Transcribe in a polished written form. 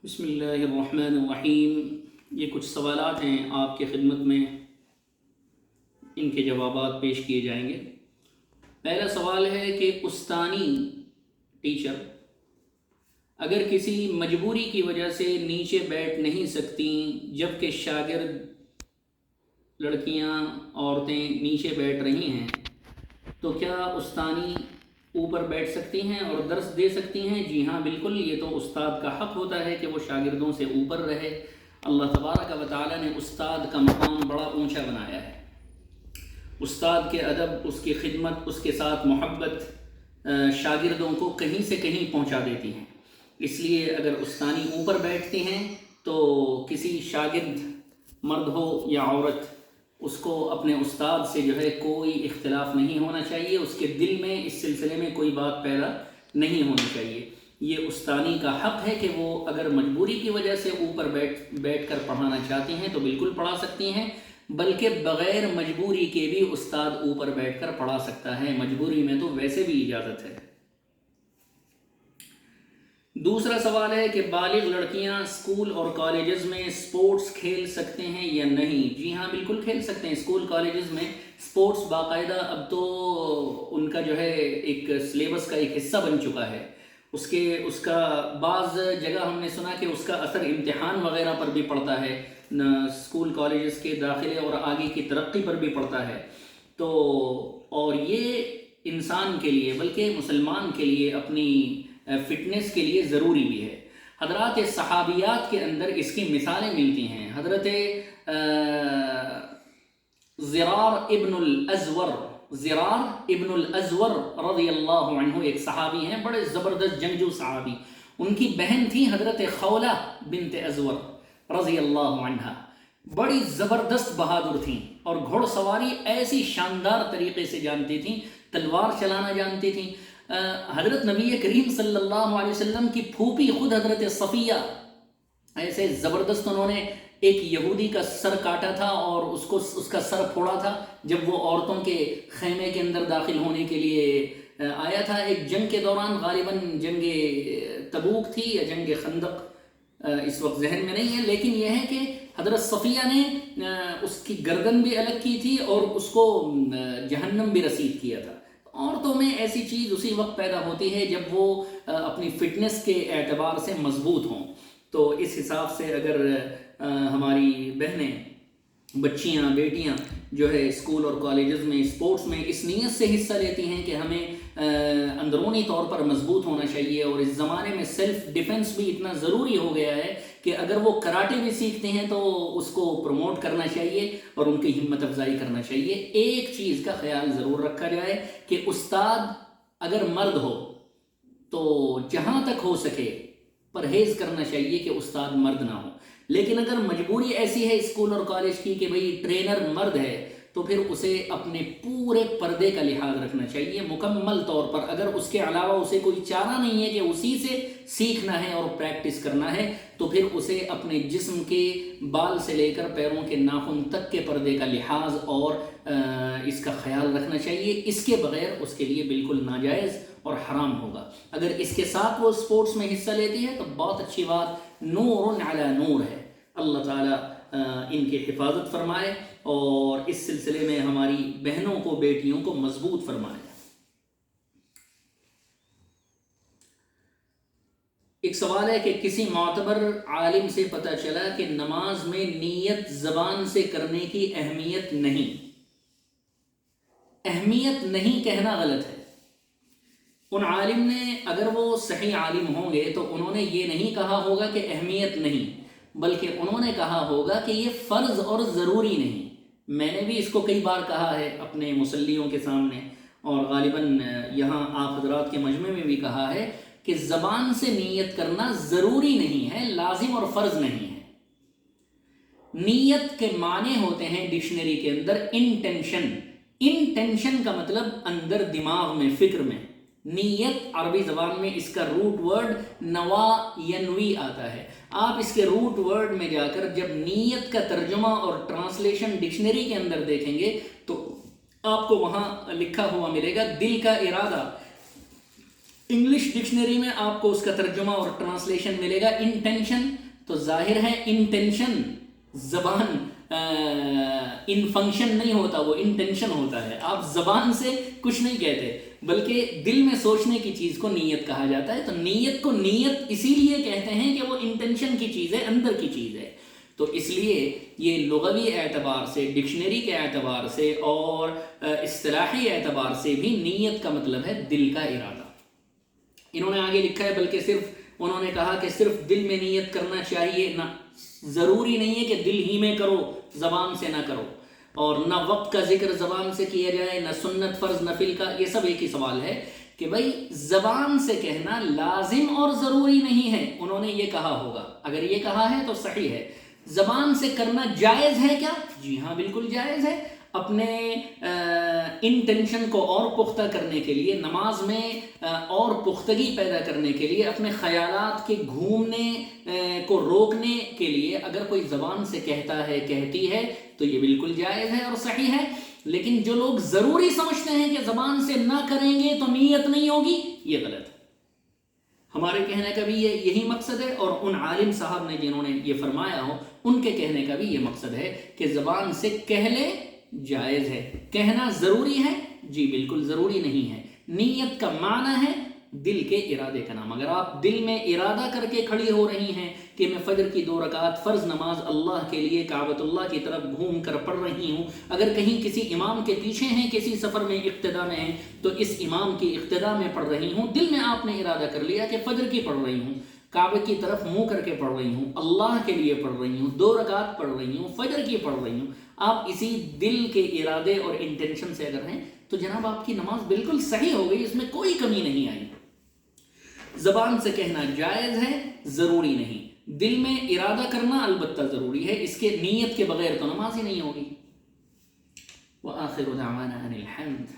بسم اللہ الرحمن الرحیم۔ یہ کچھ سوالات ہیں آپ کے خدمت میں، ان کے جوابات پیش کیے جائیں گے۔ پہلا سوال ہے کہ استانی ٹیچر اگر کسی مجبوری کی وجہ سے نیچے بیٹھ نہیں سکتی جبکہ شاگرد لڑکیاں عورتیں نیچے بیٹھ رہی ہیں تو کیا استانی اوپر بیٹھ سکتی ہیں اور درس دے سکتی ہیں؟ جی ہاں بالکل، یہ تو استاد کا حق ہوتا ہے کہ وہ شاگردوں سے اوپر رہے۔ اللہ تبارک و تعالیٰ نے استاد کا مقام بڑا اونچا بنایا ہے۔ استاد کے ادب، اس کی خدمت، اس کے ساتھ محبت شاگردوں کو کہیں سے کہیں پہنچا دیتی ہیں۔ اس لیے اگر استانی اوپر بیٹھتی ہیں تو کسی شاگرد مرد ہو یا عورت، اس کو اپنے استاد سے جو ہے کوئی اختلاف نہیں ہونا چاہیے، اس کے دل میں اس سلسلے میں کوئی بات پیدا نہیں ہونی چاہیے۔ یہ استانی کا حق ہے کہ وہ اگر مجبوری کی وجہ سے اوپر بیٹھ کر پڑھانا چاہتی ہیں تو بالکل پڑھا سکتی ہیں، بلکہ بغیر مجبوری کے بھی استاد اوپر بیٹھ کر پڑھا سکتا ہے، مجبوری میں تو ویسے بھی اجازت ہے۔ دوسرا سوال ہے کہ بالغ لڑکیاں اسکول اور کالجز میں اسپورٹس کھیل سکتے ہیں یا نہیں؟ جی ہاں بالکل کھیل سکتے ہیں۔ اسکول کالجز میں اسپورٹس باقاعدہ اب تو ان کا جو ہے ایک سلیبس کا ایک حصہ بن چکا ہے۔ اس کا بعض جگہ ہم نے سنا کہ اس کا اثر امتحان وغیرہ پر بھی پڑتا ہے، اسکول کالجز کے داخلے اور آگے کی ترقی پر بھی پڑتا ہے۔ تو اور یہ انسان کے لیے بلکہ مسلمان کے لیے اپنی فٹنس کے لیے ضروری بھی ہے۔ حضرات صحابیات کے اندر اس کی مثالیں ملتی ہیں۔ حضرت زرار ابن الازور رضی اللہ عنہ ایک صحابی ہیں، بڑے زبردست جنگجو صحابی۔ ان کی بہن تھی حضرت خولہ بنت ازور رضی اللہ عنہ، بڑی زبردست بہادر تھیں اور گھوڑ سواری ایسی شاندار طریقے سے جانتی تھیں، تلوار چلانا جانتی تھیں۔ حضرت نبی کریم صلی اللہ علیہ وسلم کی پھوپھی خود حضرت صفیہ ایسے زبردست، انہوں نے ایک یہودی کا سر کاٹا تھا اور اس کا سر پھوڑا تھا جب وہ عورتوں کے خیمے کے اندر داخل ہونے کے لیے آیا تھا ایک جنگ کے دوران، غالباً جنگ تبوک تھی یا جنگ خندق، اس وقت ذہن میں نہیں ہے، لیکن یہ ہے کہ حضرت صفیہ نے اس کی گردن بھی الگ کی تھی اور اس کو جہنم بھی رسید کیا تھا۔ عورتوں میں ایسی چیز اسی وقت پیدا ہوتی ہے جب وہ اپنی فٹنس کے اعتبار سے مضبوط ہوں۔ تو اس حساب سے اگر ہماری بہنیں، بچیاں، بیٹیاں جو ہے اسکول اور کالجز میں اسپورٹس میں اس نیت سے حصہ لیتی ہیں کہ ہمیں اندرونی طور پر مضبوط ہونا چاہیے، اور اس زمانے میں سیلف ڈیفنس بھی اتنا ضروری ہو گیا ہے کہ اگر وہ کراٹے بھی سیکھتے ہیں تو اس کو پروموٹ کرنا چاہیے اور ان کی ہمت افزائی کرنا چاہیے۔ ایک چیز کا خیال ضرور رکھا جائے کہ استاد اگر مرد ہو تو جہاں تک ہو سکے پرہیز کرنا چاہیے کہ استاد مرد نہ ہو، لیکن اگر مجبوری ایسی ہے اسکول اور کالج کی کہ بھئی ٹرینر مرد ہے تو پھر اسے اپنے پورے پردے کا لحاظ رکھنا چاہیے مکمل طور پر۔ اگر اس کے علاوہ اسے کوئی چارہ نہیں ہے کہ اسی سے سیکھنا ہے اور پریکٹس کرنا ہے تو پھر اسے اپنے جسم کے بال سے لے کر پیروں کے ناخن تک کے پردے کا لحاظ اور اس کا خیال رکھنا چاہیے۔ اس کے بغیر اس کے لیے بالکل ناجائز اور حرام ہوگا۔ اگر اس کے ساتھ وہ اسپورٹس میں حصہ لیتی ہے تو بہت اچھی بات، نور علی نور ہے۔ اللہ تعالیٰ ان کی حفاظت فرمائے اور اس سلسلے میں ہماری بہنوں کو، بیٹیوں کو مضبوط فرمائے۔ ایک سوال ہے کہ کسی معتبر عالم سے پتہ چلا کہ نماز میں نیت زبان سے کرنے کی اہمیت نہیں۔ اہمیت نہیں کہنا غلط ہے۔ ان عالم نے، اگر وہ صحیح عالم ہوں گے تو انہوں نے یہ نہیں کہا ہوگا کہ اہمیت نہیں، بلکہ انہوں نے کہا ہوگا کہ یہ فرض اور ضروری نہیں۔ میں نے بھی اس کو کئی بار کہا ہے اپنے مصلیوں کے سامنے، اور غالباً یہاں آپ حضرات کے مجمع میں بھی کہا ہے کہ زبان سے نیت کرنا ضروری نہیں ہے، لازم اور فرض نہیں ہے۔ نیت کے معنی ہوتے ہیں ڈکشنری کے اندر انٹینشن۔ انٹینشن کا مطلب اندر دماغ میں، فکر میں۔ نیت عربی زبان میں اس کا روٹ ورڈ نوا ینوی آتا ہے۔ آپ اس کے روٹ ورڈ میں جا کر جب نیت کا ترجمہ اور ٹرانسلیشن ڈکشنری کے اندر دیکھیں گے تو آپ کو وہاں لکھا ہوا ملے گا دل کا ارادہ انگلش ڈکشنری میں آپ کو اس کا ترجمہ اور ٹرانسلیشن ملے گا انٹینشن، تو ظاہر ہے انٹینشن زبان ان فنکشن نہیں ہوتا، وہ انٹینشن ہوتا ہے. آپ زبان سے کچھ نہیں کہتے بلکہ دل میں سوچنے کی چیز کو نیت کہا جاتا ہے. تو نیت کو نیت اسی لیے کہتے ہیں کہ وہ انٹینشن کی چیز ہے، اندر کی چیز ہے. تو اس لیے یہ لغوی اعتبار سے، ڈکشنری کے اعتبار سے اور اصطلاحی اعتبار سے بھی نیت کا مطلب ہے دل کا ارادہ. انہوں نے آگے لکھا ہے بلکہ صرف انہوں نے کہا کہ صرف دل میں نیت کرنا چاہیے، نہ ضروری نہیں ہے کہ دل ہی میں کرو، زبان سے نہ کرو، اور نہ وقت کا ذکر زبان سے کیا جائے، نہ سنت فرض نفل کا. یہ سب ایک ہی سوال ہے کہ بھائی زبان سے کہنا لازم اور ضروری نہیں ہے. انہوں نے یہ کہا ہوگا، اگر یہ کہا ہے تو صحیح ہے. زبان سے کرنا جائز ہے کیا؟ جی ہاں بالکل جائز ہے. اپنے انٹینشن کو اور پختہ کرنے کے لیے، نماز میں اور پختگی پیدا کرنے کے لیے، اپنے خیالات کے گھومنے کو روکنے کے لیے اگر کوئی زبان سے کہتا ہے، کہتی ہے تو یہ بالکل جائز ہے اور صحیح ہے. لیکن جو لوگ ضروری سمجھتے ہیں کہ زبان سے نہ کریں گے تو نیت نہیں ہوگی، یہ غلط ہے. ہمارے کہنے کا بھی یہی مقصد ہے، اور ان عالم صاحب نے جنہوں نے یہ فرمایا ہو ان کے کہنے کا بھی یہ مقصد ہے کہ زبان سے کہہ لے جائز ہے. کہنا ضروری ہے؟ جی بالکل ضروری نہیں ہے. نیت کا معنی ہے دل کے ارادے کا نام. اگر آپ دل میں ارادہ کر کے کھڑی ہو رہی ہیں کہ میں فجر کی 2 رکعت فرض نماز اللہ کے لیے کعبۃ اللہ کی طرف گھوم کر پڑھ رہی ہوں، اگر کہیں کسی امام کے پیچھے ہیں، کسی سفر میں اقتداء میں ہیں، تو اس امام کی اقتداء میں پڑھ رہی ہوں، دل میں آپ نے ارادہ کر لیا کہ فجر کی پڑھ رہی ہوں، کعبے کی طرف منہ کر کے پڑھ رہی ہوں، اللہ کے لیے پڑھ رہی ہوں، 2 رکعت پڑھ رہی ہوں، فجر کی پڑھ رہی ہوں، آپ اسی دل کے ارادے اور انٹینشن سے اگر ہیں تو جناب آپ کی نماز بالکل صحیح ہو گئی، اس میں کوئی کمی نہیں آئی. زبان سے کہنا جائز ہے، ضروری نہیں. دل میں ارادہ کرنا البتہ ضروری ہے، اس کے نیت کے بغیر تو نماز ہی نہیں ہوگی. وآخر دعوانا ان الحمد